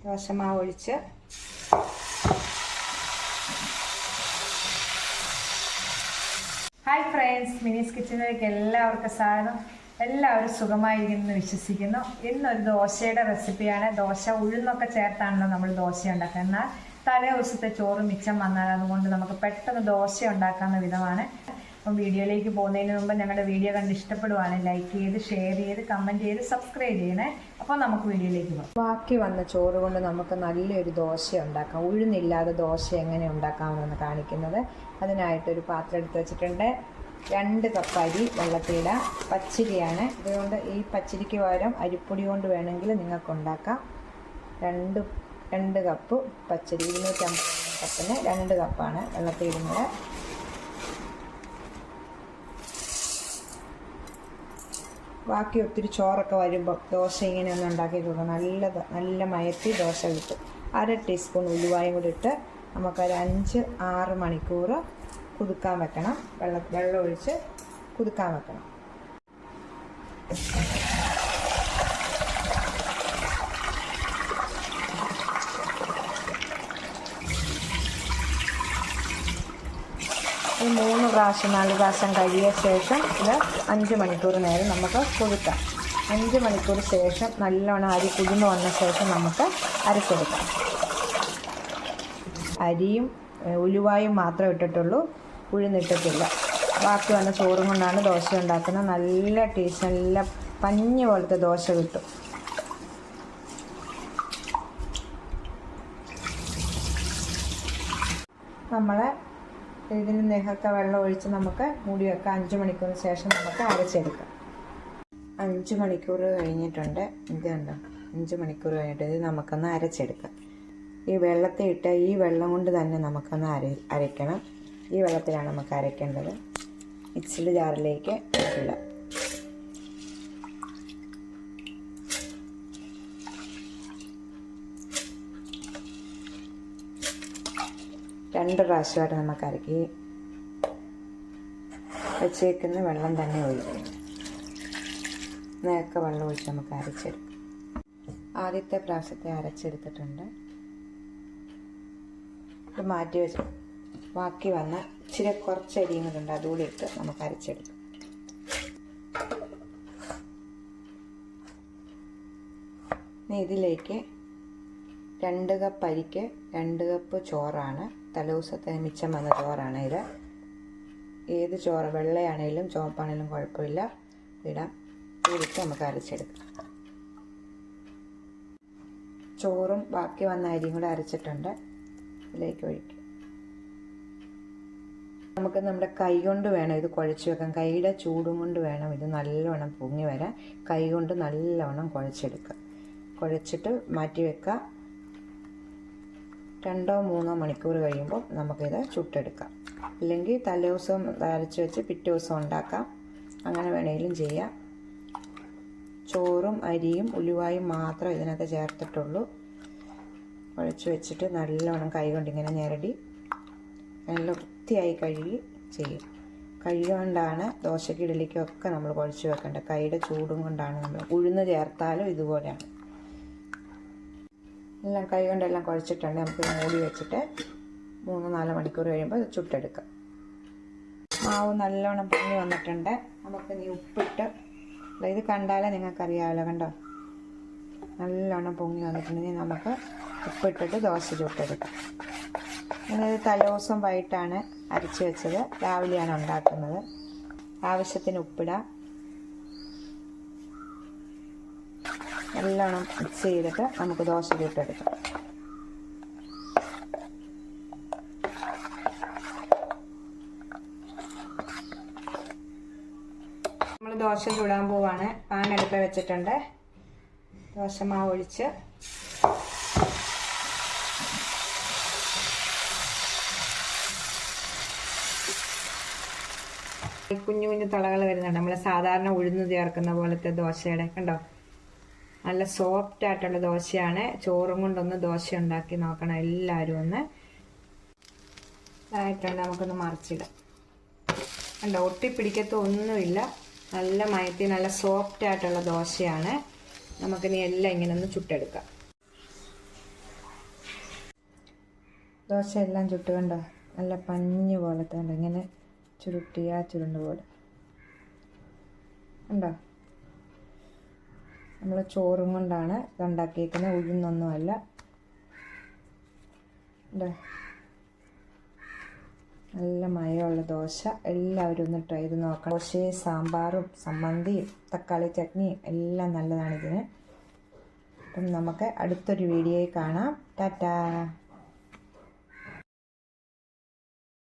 ദോശമാവ് ഒഴിച്ച് hi friends, മിനീസ് കിച്ചണിലേക്ക് എല്ലാവർക്കും സ്വാഗതം. എല്ലാവരും സുഖമായിരിക്കുമെന്ന് വിശ്വസിക്കുന്നു. ഇന്നൊരു ദോശയുടെ റെസിപ്പിയാണ്. ദോശ ഉഴുന്നൊക്കെ ചേർത്താണല്ലോ നമ്മൾ ദോശ ഉണ്ടാക്കുക. എന്നാൽ തലേ ദിവസത്തെ ചോറ് മിച്ചം വന്നാൽ അതുകൊണ്ട് നമുക്ക് പെട്ടെന്ന് ദോശ ഉണ്ടാക്കാവുന്ന വിധമാണ്. അപ്പം വീഡിയോയിലേക്ക് പോകുന്നതിന് മുമ്പ് ഞങ്ങളുടെ വീഡിയോ കണ്ട് ഇഷ്ടപ്പെടുവാണെങ്കിൽ ലൈക്ക് ചെയ്ത്, ഷെയർ ചെയ്ത്, കമൻറ്റ് ചെയ്ത്, സബ്സ്ക്രൈബ് ചെയ്യണേ. അപ്പോൾ നമുക്ക് വീഡിയോയിലേക്ക് പോകാം. ബാക്കി വന്ന ചോറ് കൊണ്ട് നമുക്ക് നല്ലൊരു ദോശ ഉണ്ടാക്കാം. ഉഴുന്നില്ലാതെ ദോശ എങ്ങനെ ഉണ്ടാക്കാമെന്നാണ് കാണിക്കുന്നത്. അതിനായിട്ടൊരു പാത്രം എടുത്ത് വെച്ചിട്ടുണ്ട്. 2 കപ്പ് അരി വെള്ളത്തിലിടാം. പച്ചരിയാണ്, ഇതുകൊണ്ട് ഈ പച്ചരിക്ക് പകരം അരിപ്പൊടി കൊണ്ട് വേണമെങ്കിൽ നിങ്ങൾക്ക് ഉണ്ടാക്കാം. 2 കപ്പ് പച്ചരി, 250 കപ്പിന് 2 കപ്പാണ് വെള്ളത്തിലിടുന്നത്. ബാക്കി ഒത്തിരി ചോറൊക്കെ വരുമ്പോൾ ദോശ ഇങ്ങനെ ഒന്ന് ഉണ്ടാക്കി കൊടുക്കാം. നല്ല മയത്തി ദോശ കിട്ടും. 1/2 ടീസ്പൂൺ ഉലുവായും കൂടി ഇട്ട് നമുക്കൊരു 5-6 മണിക്കൂർ കുതിർക്കാൻ വെക്കണം. വെള്ളം ഒഴിച്ച് കുതിർക്കാൻ വെക്കണം. ഈ 3 പ്രാവശ്യം 4 പ്രാവശ്യം കഴിയ ശേഷം ഇത് 5 മണിക്കൂർ നേരം നമുക്ക് കുതിർക്കാം. 5 മണിക്കൂർ ശേഷം നല്ലോണം അരി കുതിർന്ന് വന്ന ശേഷം നമുക്ക് അരച്ചെടുക്കാം. അരിയും ഉലുവായും മാത്രമേ ഇട്ടിട്ടുള്ളൂ, ഉഴുന്നിട്ടിട്ടില്ല. ബാക്കി വന്ന ചോറും കൊണ്ടാണ് ദോശ ഉണ്ടാക്കുന്നത്. നല്ല ടേസ്റ്റ്, നല്ല പഞ്ഞി പോലത്തെ ദോശ കിട്ടും. നമ്മളെ ഇതിന് നെഹൊക്കെ വെള്ളം ഒഴിച്ച് നമുക്ക് മൂടി വെക്കാം. 5 മണിക്കൂറിന് ശേഷം നമുക്ക് അരച്ചെടുക്കാം. 5 മണിക്കൂർ കഴിഞ്ഞിട്ടുണ്ട്. ഇത് കണ്ടോ, 5 മണിക്കൂർ കഴിഞ്ഞിട്ട് ഇത് നമുക്കൊന്ന് അരച്ചെടുക്കാം. ഈ വെള്ളത്തിൽ ഇട്ട ഈ വെള്ളം കൊണ്ട് തന്നെ നമുക്കൊന്ന് അരയ്ക്കണം. ഈ വെള്ളത്തിലാണ് നമുക്ക് അരയ്ക്കേണ്ടത്. മിക്സിയുടെ ജാറിലേക്ക് ഇടാം. രണ്ട് പ്രാവശ്യമായിട്ട് നമുക്ക് അരക്കി വെച്ചേക്കുന്ന വെള്ളം തന്നെ ഒഴിക്കും. നേരത്തെ വെള്ളം ഒഴിച്ച് നമുക്ക് അരച്ചെടുക്കാം. ആദ്യത്തെ പ്രാവശ്യത്തെ അരച്ചെടുത്തിട്ടുണ്ട്. ഇത് മാറ്റി വെച്ച് ബാക്കി വന്ന ഇച്ചിരി കുറച്ച് അരിയും കൂടെ ഉണ്ട്, അതുകൂടി ഇട്ട് നമുക്ക് അരച്ചെടുക്കാം. ഇതിലേക്ക് 2 കപ്പ് അരിക്ക് 2 കപ്പ് ചോറാണ്. തലേദിവസത്തെ മിച്ചം വന്ന ചോറാണ് ഇത്. ഏത് ചോറ്, വെള്ളയാണേലും ചുവപ്പാണേലും കുഴപ്പമില്ല, ഇടാം. ഇതിട്ട് നമുക്ക് അരച്ചെടുക്കാം. ചോറും ബാക്കി വന്ന അരിയും കൂടെ അരച്ചിട്ടുണ്ട്, ഇതിലേക്ക് ഒഴിക്കും. നമുക്ക് നമ്മുടെ കൈ കൊണ്ട് വേണം ഇത് കുഴച്ച് വെക്കാൻ. കൈയുടെ ചൂടും കൊണ്ട് വേണം ഇത് നല്ലവണ്ണം പൊങ്ങി വരാൻ. കൈ കൊണ്ട് നല്ലവണ്ണം കുഴച്ചെടുക്കുക. കുഴച്ചിട്ട് മാറ്റി വെക്കുക. 2-3 മണിക്കൂർ കഴിയുമ്പോൾ നമുക്കിത് ചുട്ടെടുക്കാം. അല്ലെങ്കിൽ തലേദിവസം അരച്ച് വെച്ച് പിറ്റേ ദിവസം ഉണ്ടാക്കാം. അങ്ങനെ വേണമെങ്കിലും ചെയ്യാം. ചോറും അരിയും ഉലുവായും മാത്രം ഇതിനകത്ത് ചേർത്തിട്ടുള്ളൂ. കുഴച്ച് വെച്ചിട്ട് നല്ലവണ്ണം കൈ കൊണ്ട് ഇങ്ങനെ ഞെരടി നല്ല വൃത്തിയായി കഴുകി ചെയ്യും. കഴുകൊണ്ടാണ് ദോശയ്ക്ക് ഇഡലിക്കൊക്കെ നമ്മൾ കുഴച്ച് വെക്കേണ്ടത്. കൈയുടെ ചൂടും കൊണ്ടാണ്. നമ്മൾ ഉഴുന്ന് ചേർത്താലും ഇതുപോലെയാണ്. എല്ലാം കൈ കൊണ്ടെല്ലാം കുഴച്ചിട്ടുണ്ട്. നമുക്ക് മൂടി വെച്ചിട്ട് 3-4 മണിക്കൂർ കഴിയുമ്പോൾ ചുട്ടെടുക്കാം. മാവ് നല്ലോണം പൊങ്ങി വന്നിട്ടുണ്ട്. നമുക്ക് ഇനി ഉപ്പിട്ട്, ഇത് കണ്ടാലേ നിങ്ങൾക്കറിയാമല്ലോ, കണ്ടോ, നല്ലോണം പൊങ്ങി വന്നിട്ടുണ്ടെങ്കിൽ നമുക്ക് ഉപ്പിട്ടിട്ട് ദോശ ചുട്ടെടുക്കാം. ഞാനിത് തലേദിവസം വൈകിട്ടാണ് അരച്ച് വെച്ചത്, രാവിലെയാണ് ഉണ്ടാക്കുന്നത്. ആവശ്യത്തിന് ഉപ്പിടാം. നല്ലോണം മിക്സ് ചെയ്തിട്ട് നമുക്ക് ദോശ ചുട്ടെടുക്കാം. നമ്മൾ ദോശ ചുടാൻ പോവാണ്. പാൻ അടുപ്പ് വെച്ചിട്ടുണ്ട്. ദോശമാവ് ഒഴിച്ച് കുഞ്ഞു കുഞ്ഞു തളകൾ വരുന്നുണ്ട്. നമ്മൾ സാധാരണ ഉഴുന്ന് ചേർക്കുന്ന പോലത്തെ ദോശയുടെ, കണ്ടോ, നല്ല സോഫ്റ്റ് ആയിട്ടുള്ള ദോശയാണ്. ചോറും കൊണ്ടൊന്ന് ദോശ ഉണ്ടാക്കി നോക്കണം എല്ലാവരും ഒന്ന്. ഇതായിട്ടുണ്ട്. നമുക്കൊന്ന് മറിച്ചിടാം. കണ്ടോ, ഒട്ടിപ്പിടിക്കത്തൊന്നുമില്ല. നല്ല മയത്തി നല്ല സോഫ്റ്റ് ആയിട്ടുള്ള ദോശയാണ്. നമുക്കിനി എല്ലാം ഇങ്ങനെ ഒന്ന് ചുട്ടെടുക്കാം. ദോശ എല്ലാം ചുട്ട് കണ്ടോ, നല്ല പഞ്ഞ് പോലത്തെ കണ്ടോ, ഇങ്ങനെ ചുരുട്ടിയാ ചുരുണ്ട് പോലെ കണ്ടോ. നമ്മൾ ചോറും കൊണ്ടാണ് ഇതുണ്ടാക്കിയിരിക്കുന്നത്, ഉഴുന്നൊന്നുമല്ല. കണ്ടോ, നല്ല മയമുള്ള ദോശ. എല്ലാവരും ഒന്ന് ട്രൈ ചെയ്ത് നോക്കണം. ദോശയും സാമ്പാറും ചമ്മന്തിയും തക്കാളി ചട്നിയും എല്ലാം നല്ലതാണ് ഇതിന്. അപ്പം നമുക്ക് അടുത്തൊരു വീഡിയോയിൽ കാണാം. ടാറ്റാ.